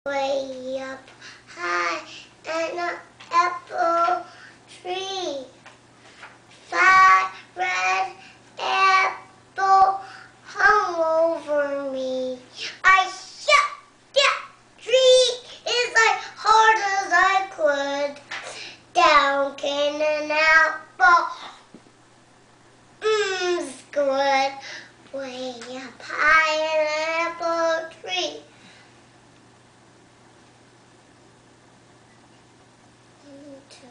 Way up high in an apple tree. Five red apple hung over me. I shut that tree as hard as I could. Down came an apple. It's good. Way up high in an apple tree. 1, 2,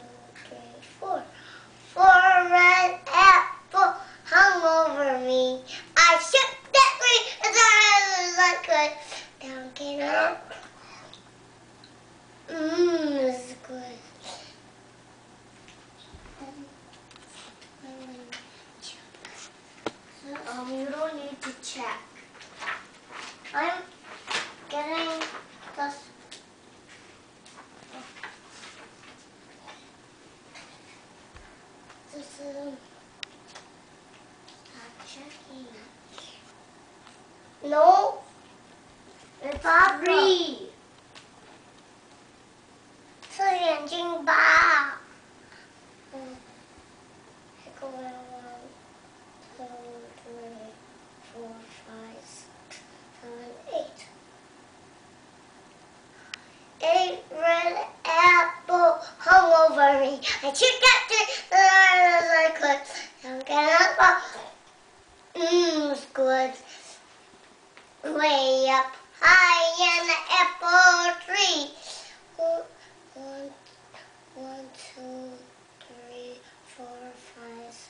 3, 4. 4 red apples hung over me. I shook that tree as hard as I could. Down came an apple. It's good. You don't need to check. I'm getting this. This is stop checking. No, it's not three. 是眼睛吧？这个我1, 2, 3, 4, 5, 6, 7, 8. 8 red apples hung over me. I took that tree as hard as I could. Don't get up. It's good. Way up high in the apple tree. 1, 2, 3, 4, 5, 6,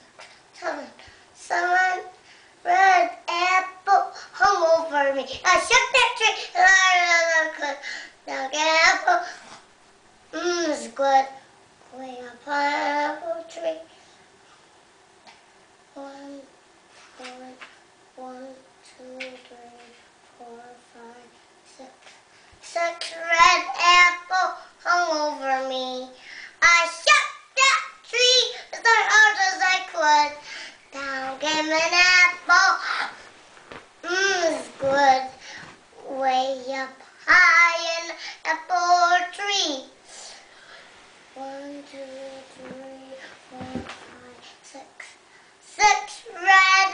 7. 7 red apples hung over me. I shook that tree as hard as I could. Now get apple. It's good. Way up high in an apple tree. 1, 2, 3, 4, 5, 6. 6 red apples hung over me. I shook that tree as hard as I could. Down came an apple. It's good. Way up high in an apple tree. 1, 2, 3, 4, 5, 6. 6 red